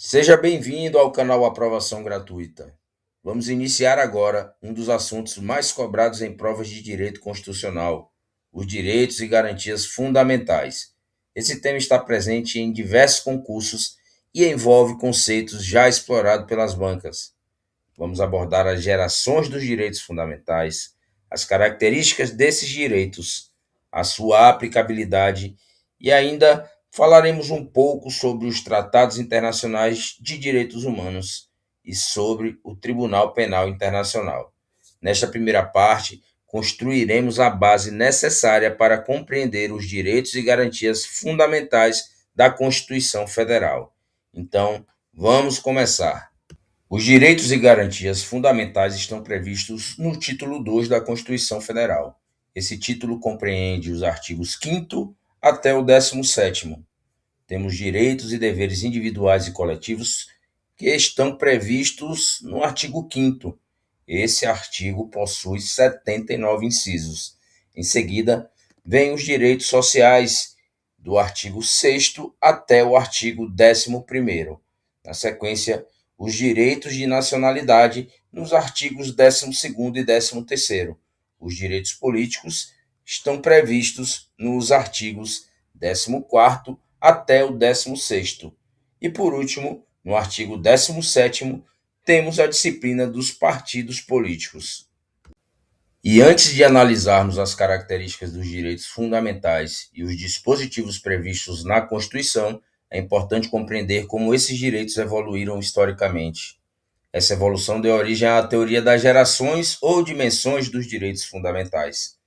Seja bem-vindo ao canal Aprovação Gratuita. Vamos iniciar agora um dos assuntos mais cobrados em provas de direito constitucional, os direitos e garantias fundamentais. Esse tema está presente em diversos concursos e envolve conceitos já explorados pelas bancas. Vamos abordar as gerações dos direitos fundamentais, as características desses direitos, a sua aplicabilidade e ainda falaremos um pouco sobre os tratados internacionais de direitos humanos e sobre o Tribunal Penal Internacional. Nesta primeira parte, construiremos a base necessária para compreender os direitos e garantias fundamentais da Constituição Federal. Então, vamos começar. Os direitos e garantias fundamentais estão previstos no título 2 da Constituição Federal. Esse título compreende os artigos 5º até o 17º. Temos direitos e deveres individuais e coletivos que estão previstos no artigo 5º. Esse artigo possui 79 incisos. Em seguida, vêm os direitos sociais, do artigo 6º até o artigo 11º. Na sequência, os direitos de nacionalidade nos artigos 12º e 13º. Os direitos políticos estão previstos nos artigos 14º até o 16º. E, por último, no artigo 17º, temos a disciplina dos partidos políticos. E antes de analisarmos as características dos direitos fundamentais e os dispositivos previstos na Constituição, é importante compreender como esses direitos evoluíram historicamente. Essa evolução deu origem à teoria das gerações ou dimensões dos direitos fundamentais.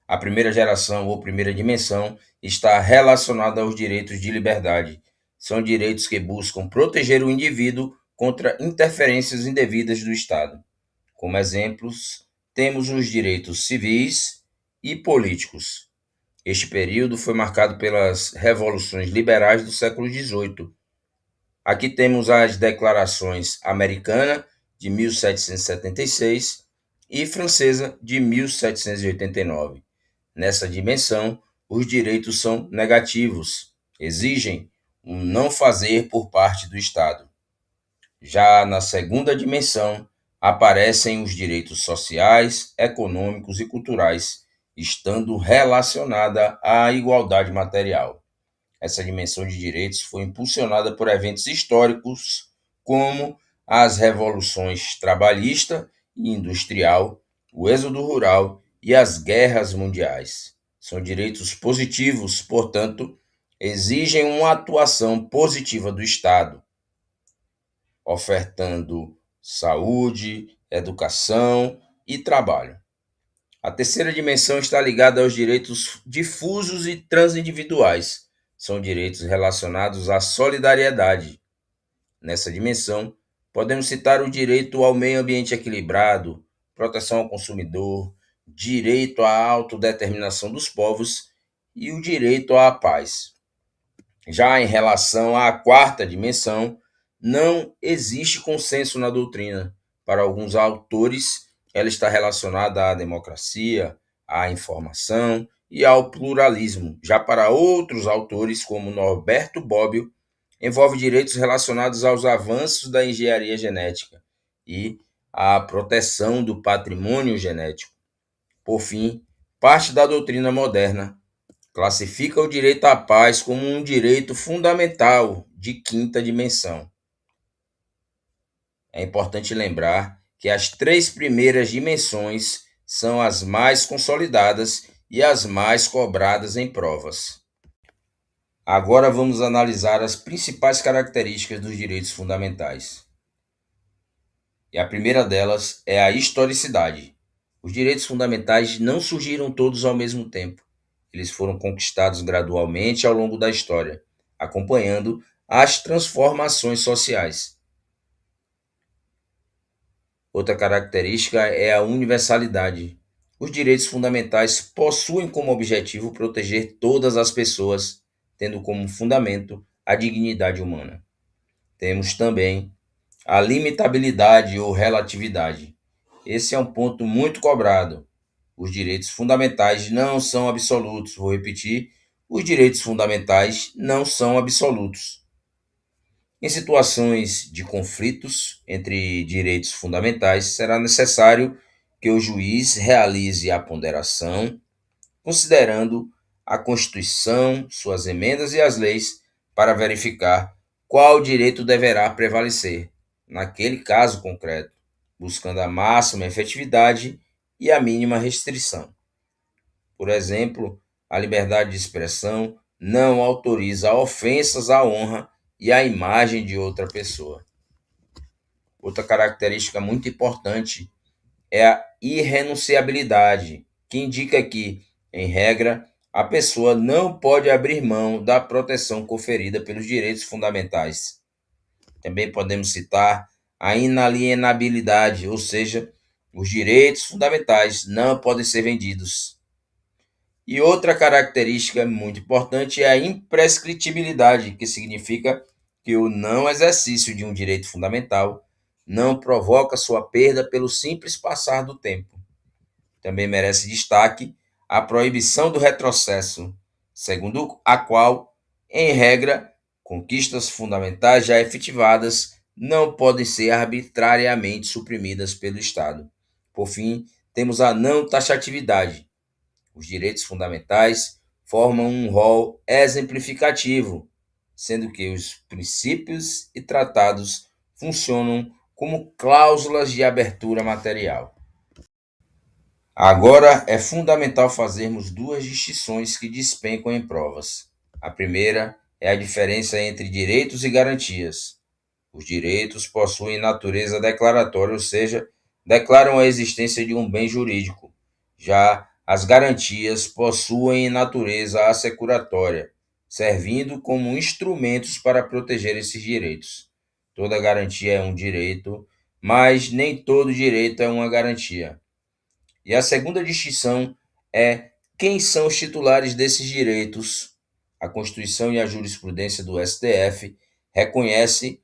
A primeira geração ou primeira dimensão está relacionada aos direitos de liberdade. São direitos que buscam proteger o indivíduo contra interferências indevidas do Estado. Como exemplos, temos os direitos civis e políticos. Este período foi marcado pelas revoluções liberais do século XVIII. Aqui temos as declarações americana, de 1776, e francesa, de 1789. Nessa dimensão, os direitos são negativos, exigem um não fazer por parte do Estado. Já na segunda dimensão, aparecem os direitos sociais, econômicos e culturais, estando relacionada à igualdade material. Essa dimensão de direitos foi impulsionada por eventos históricos como as revoluções trabalhista e industrial, o êxodo rural e as guerras mundiais. São direitos positivos, portanto, exigem uma atuação positiva do Estado, ofertando saúde, educação e trabalho. A terceira dimensão está ligada aos direitos difusos e transindividuais. São direitos relacionados à solidariedade. Nessa dimensão, podemos citar o direito ao meio ambiente equilibrado, proteção ao consumidor, direito à autodeterminação dos povos e o direito à paz. Já em relação à quarta dimensão, não existe consenso na doutrina. Para alguns autores, ela está relacionada à democracia, à informação e ao pluralismo. Já para outros autores, como Norberto Bobbio, envolve direitos relacionados aos avanços da engenharia genética e à proteção do patrimônio genético. Por fim, parte da doutrina moderna classifica o direito à paz como um direito fundamental de quinta dimensão. É importante lembrar que as três primeiras dimensões são as mais consolidadas e as mais cobradas em provas. Agora vamos analisar as principais características dos direitos fundamentais. E a primeira delas é a historicidade. Os direitos fundamentais não surgiram todos ao mesmo tempo. Eles foram conquistados gradualmente ao longo da história, acompanhando as transformações sociais. Outra característica é a universalidade. Os direitos fundamentais possuem como objetivo proteger todas as pessoas, tendo como fundamento a dignidade humana. Temos também a limitabilidade ou relatividade. Esse é um ponto muito cobrado. Os direitos fundamentais não são absolutos. Vou repetir: os direitos fundamentais não são absolutos. Em situações de conflitos entre direitos fundamentais, será necessário que o juiz realize a ponderação, considerando a Constituição, suas emendas e as leis, para verificar qual direito deverá prevalecer, naquele caso concreto, buscando a máxima efetividade e a mínima restrição. Por exemplo, a liberdade de expressão não autoriza ofensas à honra e à imagem de outra pessoa. Outra característica muito importante é a irrenunciabilidade, que indica que, em regra, a pessoa não pode abrir mão da proteção conferida pelos direitos fundamentais. Também podemos citar a inalienabilidade, ou seja, os direitos fundamentais não podem ser vendidos. E outra característica muito importante é a imprescritibilidade, que significa que o não exercício de um direito fundamental não provoca sua perda pelo simples passar do tempo. Também merece destaque a proibição do retrocesso, segundo a qual, em regra, conquistas fundamentais já efetivadas não podem ser arbitrariamente suprimidas pelo Estado. Por fim, temos a não taxatividade. Os direitos fundamentais formam um rol exemplificativo, sendo que os princípios e tratados funcionam como cláusulas de abertura material. Agora é fundamental fazermos duas distinções que despencam em provas. A primeira é a diferença entre direitos e garantias. Os direitos possuem natureza declaratória, ou seja, declaram a existência de um bem jurídico. Já as garantias possuem natureza assecuratória, servindo como instrumentos para proteger esses direitos. Toda garantia é um direito, mas nem todo direito é uma garantia. E a segunda distinção é quem são os titulares desses direitos. A Constituição e a jurisprudência do STF reconhecem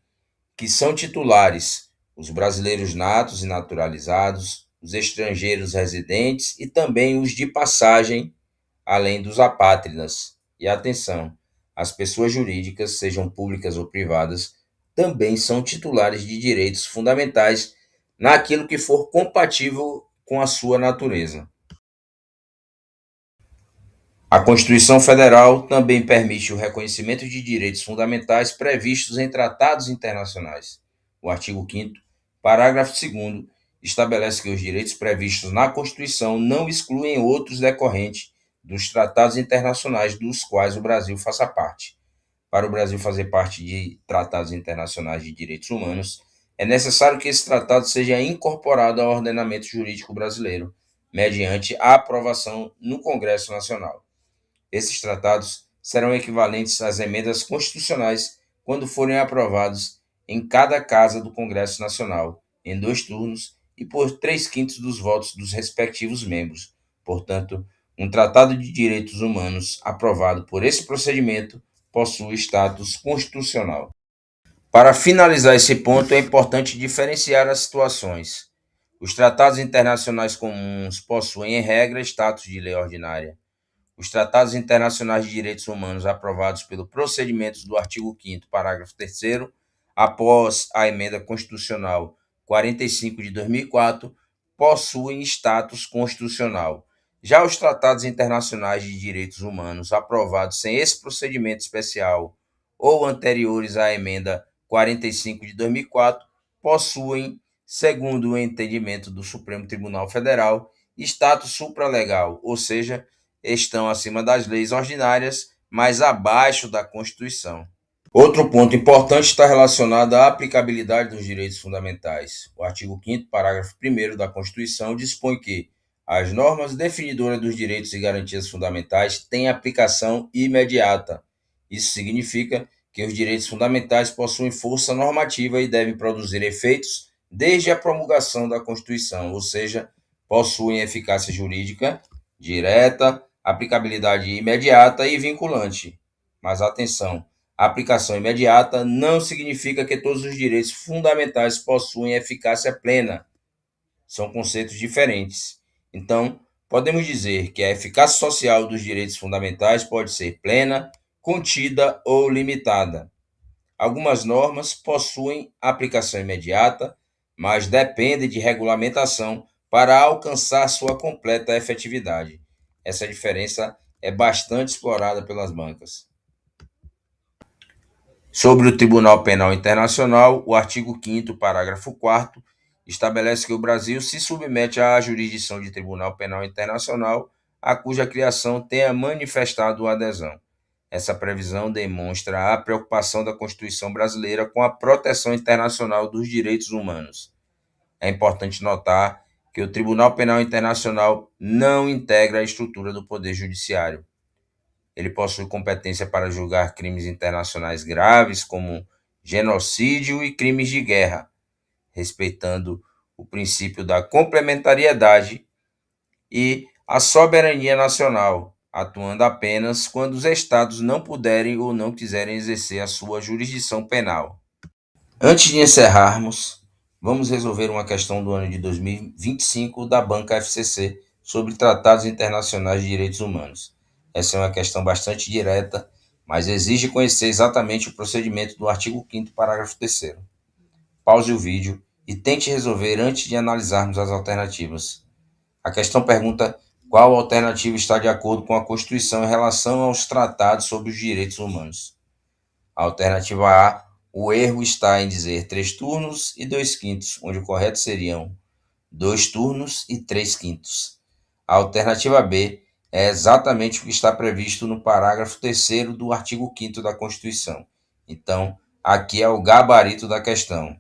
que são titulares os brasileiros natos e naturalizados, os estrangeiros residentes e também os de passagem, além dos apátridas. E atenção, as pessoas jurídicas, sejam públicas ou privadas, também são titulares de direitos fundamentais naquilo que for compatível com a sua natureza. A Constituição Federal também permite o reconhecimento de direitos fundamentais previstos em tratados internacionais. O artigo 5º, parágrafo 2º, estabelece que os direitos previstos na Constituição não excluem outros decorrentes dos tratados internacionais dos quais o Brasil faça parte. Para o Brasil fazer parte de tratados internacionais de direitos humanos, é necessário que esse tratado seja incorporado ao ordenamento jurídico brasileiro, mediante a aprovação no Congresso Nacional. Esses tratados serão equivalentes às emendas constitucionais quando forem aprovados em cada casa do Congresso Nacional, em 2 turnos e por 3/5 dos votos dos respectivos membros. Portanto, um tratado de direitos humanos aprovado por esse procedimento possui status constitucional. Para finalizar esse ponto, é importante diferenciar as situações. Os tratados internacionais comuns possuem, em regra, status de lei ordinária. Os tratados internacionais de direitos humanos aprovados pelo procedimento do artigo 5º, parágrafo 3º, após a emenda constitucional 45 de 2004, possuem status constitucional. Já os tratados internacionais de direitos humanos aprovados sem esse procedimento especial ou anteriores à emenda 45 de 2004 possuem, segundo o entendimento do Supremo Tribunal Federal, status supralegal, ou seja, estão acima das leis ordinárias, mas abaixo da Constituição. Outro ponto importante está relacionado à aplicabilidade dos direitos fundamentais. O artigo 5º, parágrafo 1º da Constituição dispõe que as normas definidoras dos direitos e garantias fundamentais têm aplicação imediata. Isso significa que os direitos fundamentais possuem força normativa e devem produzir efeitos desde a promulgação da Constituição, ou seja, possuem eficácia jurídica direta, aplicabilidade imediata e vinculante. Mas atenção, a aplicação imediata não significa que todos os direitos fundamentais possuem eficácia plena. São conceitos diferentes. Então, podemos dizer que a eficácia social dos direitos fundamentais pode ser plena, contida ou limitada. Algumas normas possuem aplicação imediata, mas dependem de regulamentação para alcançar sua completa efetividade. Essa diferença é bastante explorada pelas bancas. Sobre o Tribunal Penal Internacional, o artigo 5º, parágrafo 4º, estabelece que o Brasil se submete à jurisdição de Tribunal Penal Internacional, a cuja criação tenha manifestado adesão. Essa previsão demonstra a preocupação da Constituição brasileira com a proteção internacional dos direitos humanos. É importante notar que o Tribunal Penal Internacional não integra a estrutura do Poder Judiciário. Ele possui competência para julgar crimes internacionais graves, como genocídio e crimes de guerra, respeitando o princípio da complementariedade e a soberania nacional, atuando apenas quando os estados não puderem ou não quiserem exercer a sua jurisdição penal. Antes de encerrarmos, vamos resolver uma questão do ano de 2025 da Banca FCC sobre tratados internacionais de direitos humanos. Essa é uma questão bastante direta, mas exige conhecer exatamente o procedimento do artigo 5º, parágrafo 3º. Pause o vídeo e tente resolver antes de analisarmos as alternativas. A questão pergunta qual alternativa está de acordo com a Constituição em relação aos tratados sobre os direitos humanos. A alternativa A, o erro está em dizer 3 turnos e 2/5, onde o correto seriam 2 turnos e 3/5. A alternativa B é exatamente o que está previsto no parágrafo 3º do artigo 5º da Constituição. Então, aqui é o gabarito da questão.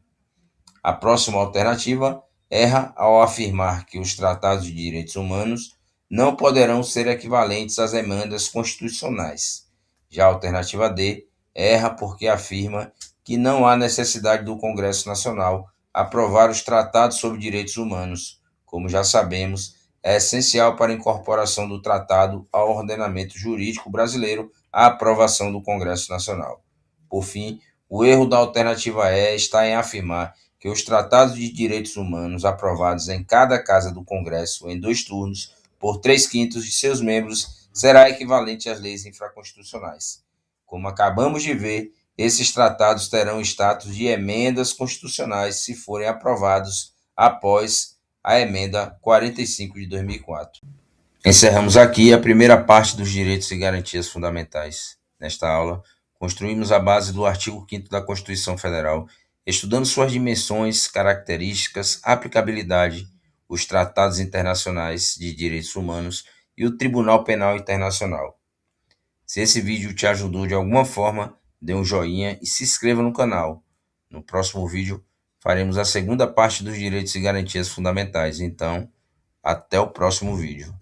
A próxima alternativa erra ao afirmar que os tratados de direitos humanos não poderão ser equivalentes às emendas constitucionais. Já a alternativa D erra porque afirma que não há necessidade do Congresso Nacional aprovar os tratados sobre direitos humanos. Como já sabemos, é essencial para a incorporação do tratado ao ordenamento jurídico brasileiro a aprovação do Congresso Nacional. Por fim, o erro da alternativa E está em afirmar que os tratados de direitos humanos aprovados em cada casa do Congresso em 2 turnos por 3/5 de seus membros será equivalente às leis infraconstitucionais. Como acabamos de ver, esses tratados terão status de emendas constitucionais se forem aprovados após a emenda 45 de 2004. Encerramos aqui a primeira parte dos direitos e garantias fundamentais. Nesta aula, construímos a base do artigo 5º da Constituição Federal, estudando suas dimensões, características, aplicabilidade, os tratados internacionais de direitos humanos e o Tribunal Penal Internacional. Se esse vídeo te ajudou de alguma forma, dê um joinha e se inscreva no canal. No próximo vídeo, faremos a segunda parte dos direitos e garantias fundamentais. Então, até o próximo vídeo.